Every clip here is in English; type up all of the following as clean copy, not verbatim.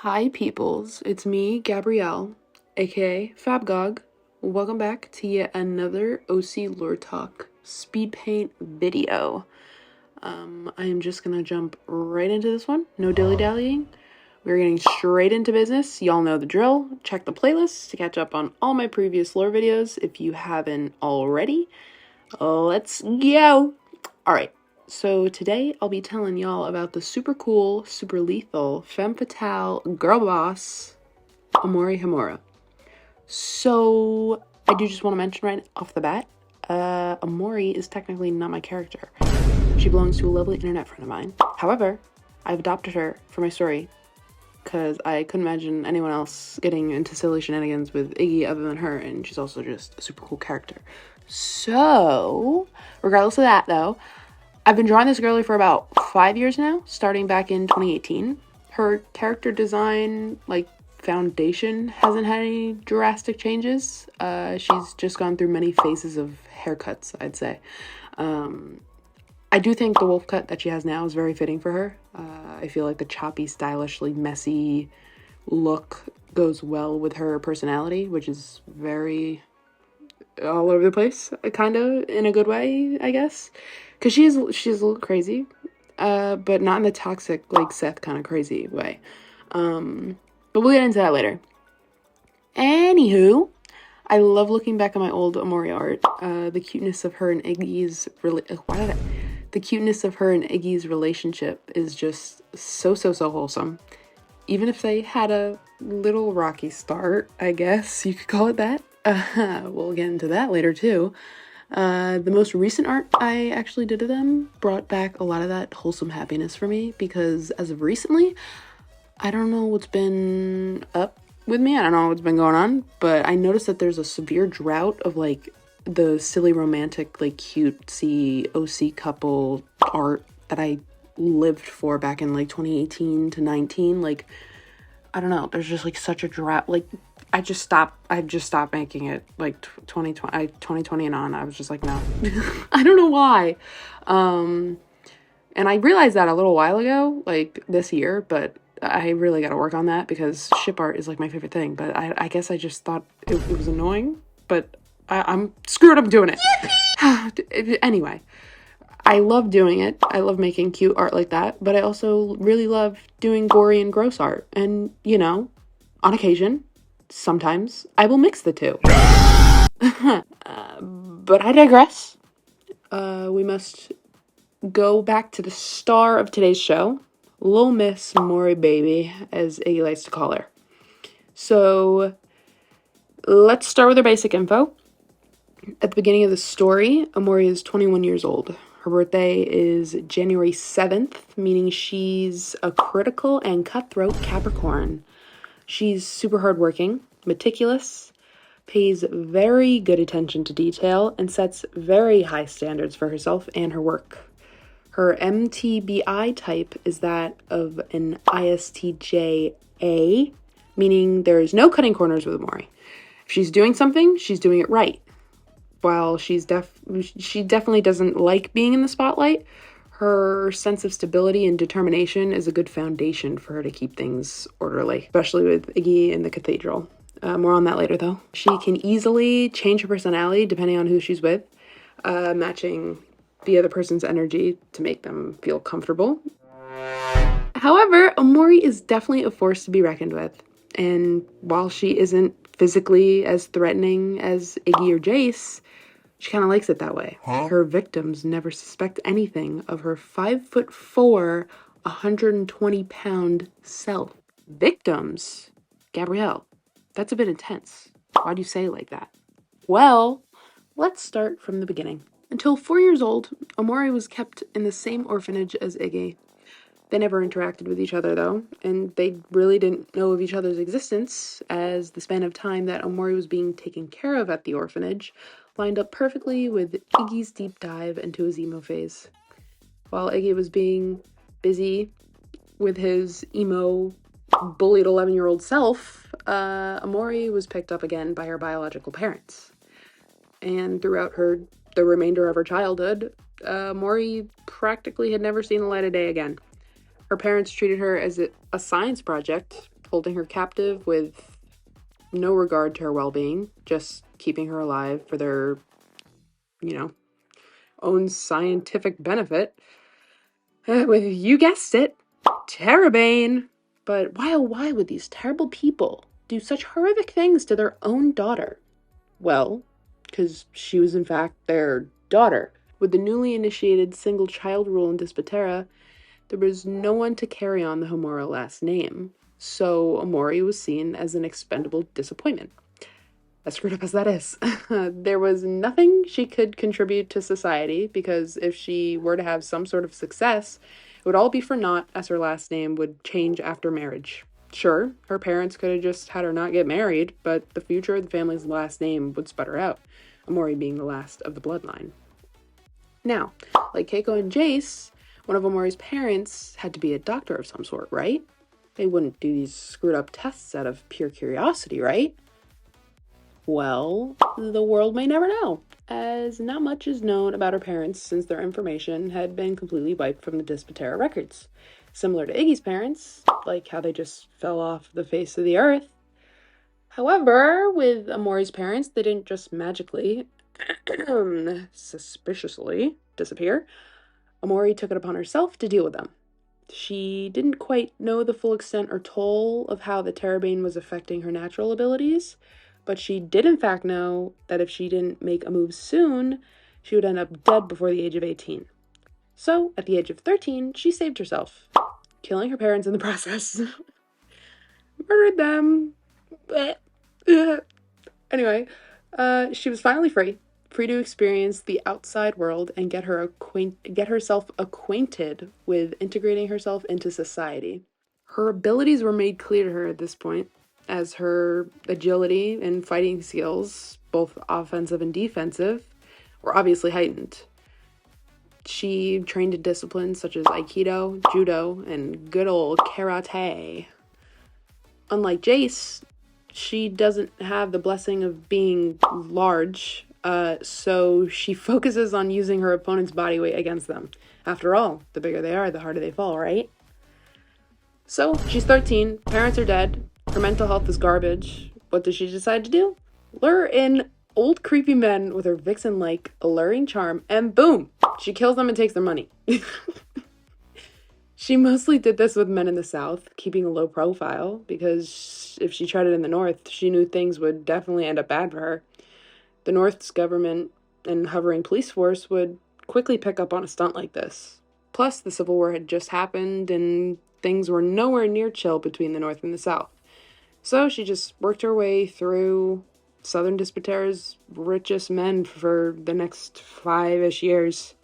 Hi peoples, it's me, Gabrielle, aka fabgogg. Welcome back to yet another OC Lore Talk Speedpaint video. I am just gonna jump right into this one, no dilly-dallying. We're getting straight into business. Y'all know the drill. Check the playlist to catch up on all my previous lore videos if you haven't already. Let's go! Alright, so today I'll be telling y'all about the super cool, super lethal, femme fatale girl boss, Amori Himura. So, I do just want to mention right off the bat, Amori is technically not my character. She belongs to a lovely internet friend of mine. However, I've adopted her for my story because I couldn't imagine anyone else getting into silly shenanigans with Iggy other than her, and she's also just a super cool character. So, regardless of that though, I've been drawing this girlie for about 5 years now, starting back in 2018. Her character design, foundation, hasn't had any drastic changes. She's just gone through many phases of haircuts, I'd say. I do think the wolf cut that she has now is very fitting for her. I feel like the choppy, stylishly messy look goes well with her personality, which is very all over the place, kind of, in a good way, I guess. Because she's a little crazy, but not in the toxic, Seth kind of crazy way. But we'll get into that later. Anywho, I love looking back on my old Amori art. The cuteness of her and Iggy's relationship is just so wholesome. Even if they had a little rocky start, I guess you could call it that. We'll get into that later too. The most recent art I actually did of them brought back a lot of that wholesome happiness for me, because as of recently, I don't know what's been up with me. I don't know what's been going on, but I noticed that there's a severe drought of the silly romantic, cutesy OC couple art that I lived for back in 2018 to 19. I don't know, there's just such a drought. I just stopped making it 2020 and on. I was just no. I don't know why. And I realized that a little while ago, this year, but I really got to work on that because ship art is my favorite thing. But I guess I just thought it was annoying, but I'm screwed up doing it. Anyway, I love doing it. I love making cute art like that, but I also really love doing gory and gross art. And, on occasion, sometimes I will mix the two. But I digress. We must go back to the star of today's show, Lil Miss Mori Baby, as Iggy likes to call her. So, let's start with her basic info. At the beginning of the story, Amori is 21 years old. Her birthday is January 7th, meaning she's a critical and cutthroat Capricorn. She's super hardworking, meticulous, pays very good attention to detail, and sets very high standards for herself and her work. Her MTBI type is that of an ISTJA, meaning there's no cutting corners with Amori. If she's doing something, she's doing it right. While she definitely doesn't like being in the spotlight, her sense of stability and determination is a good foundation for her to keep things orderly, especially with Iggy in the cathedral. More on that later, though. She can easily change her personality depending on who she's with, matching the other person's energy to make them feel comfortable. However, Amori is definitely a force to be reckoned with, and while she isn't physically as threatening as Iggy or Jace, she kind of likes it that way. Her victims never suspect anything of her 5'4", 120-pound self. Victims? Gabrielle, that's a bit intense. Why do you say it like that? Well, let's start from the beginning. Until 4 years old, Amori was kept in the same orphanage as Iggy. They never interacted with each other, though, and they really didn't know of each other's existence, as the span of time that Amori was being taken care of at the orphanage lined up perfectly with Iggy's deep dive into his emo phase. While Iggy was being busy with his emo, bullied 11-year-old self, Amori was picked up again by her biological parents. And throughout the remainder of her childhood, Amori practically had never seen the light of day again. Her parents treated her as a science project, holding her captive with no regard to her well-being, just keeping her alive for their, own scientific benefit. With, you guessed it, Terabane. But why, oh why would these terrible people do such horrific things to their own daughter? Well, because she was in fact their daughter. With the newly initiated single child rule in Dispatera, there was no one to carry on the Himura last name, so Amori was seen as an expendable disappointment. As screwed up as that is. There was nothing she could contribute to society, because if she were to have some sort of success, it would all be for naught, as her last name would change after marriage. Sure, her parents could have just had her not get married, but the future of the family's last name would sput her out, Amori being the last of the bloodline. Now, like Keiko and Jace, one of Amori's parents had to be a doctor of some sort, right? They wouldn't do these screwed up tests out of pure curiosity, right? Well, the world may never know, as not much is known about her parents since their information had been completely wiped from the Dispatera records. Similar to Iggy's parents, like how they just fell off the face of the earth. However, with Amori's parents, they didn't just magically, suspiciously, disappear. Amori took it upon herself to deal with them. She didn't quite know the full extent or toll of how the Terabane was affecting her natural abilities, but she did in fact know that if she didn't make a move soon, she would end up dead before the age of 18. So, at the age of 13, she saved herself, killing her parents in the process. Murdered them. Anyway, she was finally free to experience the outside world and get herself acquainted with integrating herself into society. Her abilities were made clear to her at this point, as her agility and fighting skills, both offensive and defensive, were obviously heightened. She trained in disciplines such as Aikido, Judo, and good old Karate. Unlike Jace, she doesn't have the blessing of being large, so she focuses on using her opponent's body weight against them. After all, the bigger they are, the harder they fall, right? So, she's 13, parents are dead, her mental health is garbage. What does she decide to do? Lure in old creepy men with her vixen-like alluring charm, and boom! She kills them and takes their money. She mostly did this with men in the South, keeping a low profile, because if she tried it in the North, she knew things would definitely end up bad for her. The North's government and hovering police force would quickly pick up on a stunt like this. Plus, the Civil War had just happened, and things were nowhere near chill between the North and the South. So she just worked her way through Southern Dispatera's richest men for the next 5-ish years.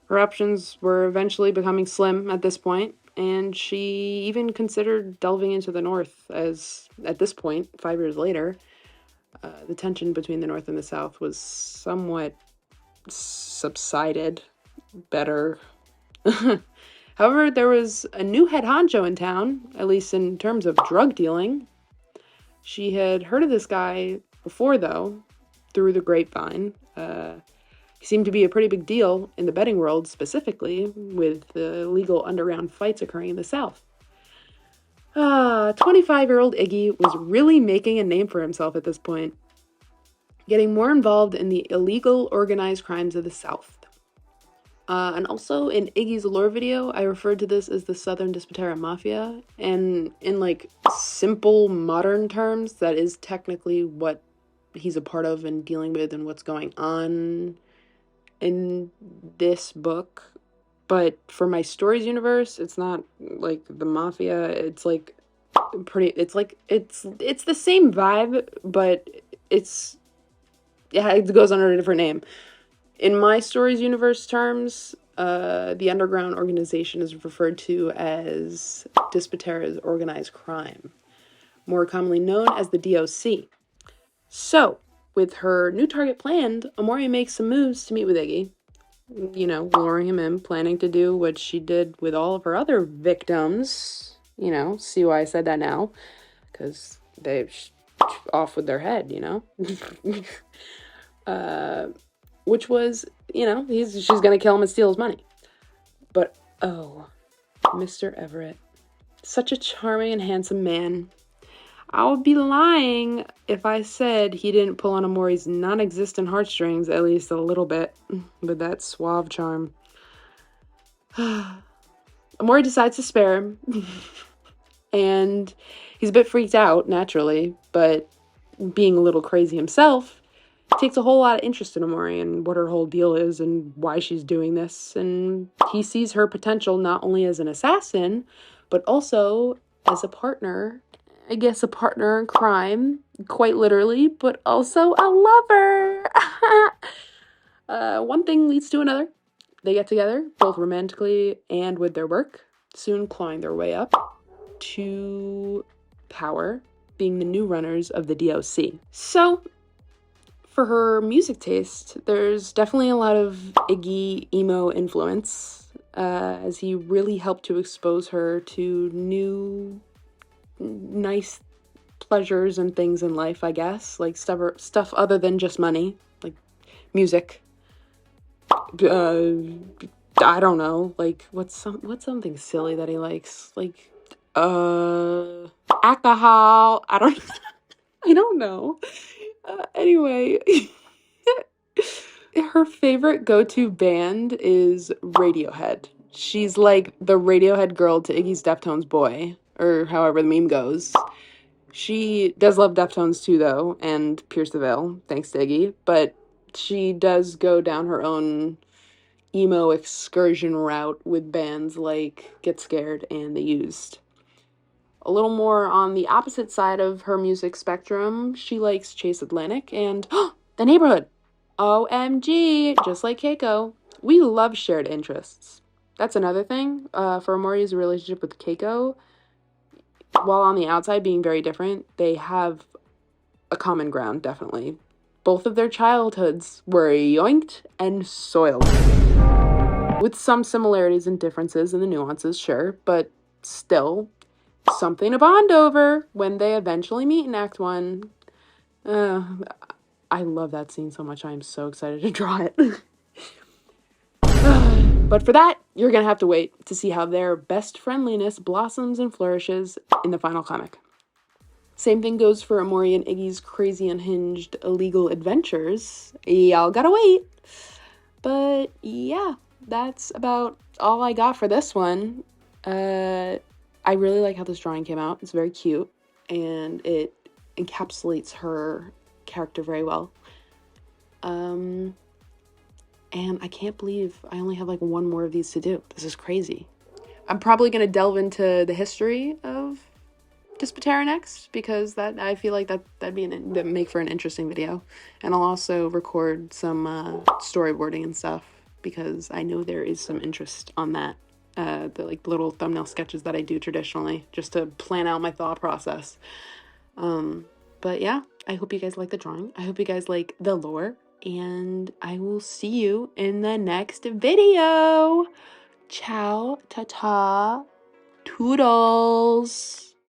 Her options were eventually becoming slim at this point, and she even considered delving into the North, as at this point, 5 years later, the tension between the North and the South was somewhat subsided. Better. However, there was a new head honcho in town, at least in terms of drug dealing. She had heard of this guy before, though, through the grapevine. He seemed to be a pretty big deal in the betting world, specifically, with the illegal underground fights occurring in the South. 25-year-old Iggy was really making a name for himself at this point, getting more involved in the illegal organized crimes of the South. And also, in Iggy's lore video, I referred to this as the Southern Dispatera Mafia, and in, like, simple modern terms, that is technically what he's a part of and dealing with and what's going on in this book. But for my stories universe, it's not like the Mafia, it's like it's the same vibe, but it goes under a different name. In my stories universe terms, the underground organization is referred to as Dispatera's organized crime, more commonly known as the DOC. So, with her new target planned, Amori makes some moves to meet with Iggy. Luring him in, planning to do what she did with all of her other victims. See why I said that now? Because they're off with their head, which was, she's gonna kill him and steal his money. But, oh, Mr. Everett. Such a charming and handsome man. I would be lying if I said he didn't pull on Amori's non-existent heartstrings at least a little bit with that suave charm. Amori decides to spare him, and he's a bit freaked out, naturally, but being a little crazy himself, takes a whole lot of interest in Amori and what her whole deal is and why she's doing this, and he sees her potential not only as an assassin, but also as a partner. I guess a partner in crime, quite literally, but also a lover. One thing leads to another. They get together, both romantically and with their work, soon clawing their way up to power, being the new runners of the DOC. So, for her music taste, there's definitely a lot of Iggy emo influence, as he really helped to expose her to new, nice pleasures and things in life, I guess, like stuff other than just money, like music. I don't know, like what's something silly that he likes, like alcohol. I don't know. Anyway, her favorite go-to band is Radiohead. She's like the Radiohead girl to Iggy's Deftones boy, or however the meme goes. She does love Deftones too, though, and Pierce the Veil, thanks to Iggy, but she does go down her own emo excursion route with bands like Get Scared and The Used. A little more on the opposite side of her music spectrum, she likes Chase Atlantic and The Neighborhood. OMG, just like Keiko. We love shared interests. That's another thing. For Amori's relationship with Keiko, while on the outside being very different, they have a common ground, definitely. Both of their childhoods were yoinked and soiled. With some similarities and differences in the nuances, sure, but still, something to bond over when they eventually meet in Act 1. I love that scene so much. I am so excited to draw it. But for that, you're going to have to wait to see how their best friendliness blossoms and flourishes in the final comic. Same thing goes for Amori and Iggy's crazy unhinged illegal adventures. Y'all gotta wait. But yeah, that's about all I got for this one. I really like how this drawing came out. It's very cute, and it encapsulates her character very well. And I can't believe I only have like one more of these to do. This is crazy. I'm probably going to delve into the history of Dispatera next, because that I feel like that'd make for an interesting video. And I'll also record some storyboarding and stuff, because I know there is some interest on that. The like little thumbnail sketches that I do traditionally, just to plan out my thought process. But yeah, I hope you guys like the drawing. I hope you guys like the lore, and I will see you in the next video. Ciao, ta-ta, toodles.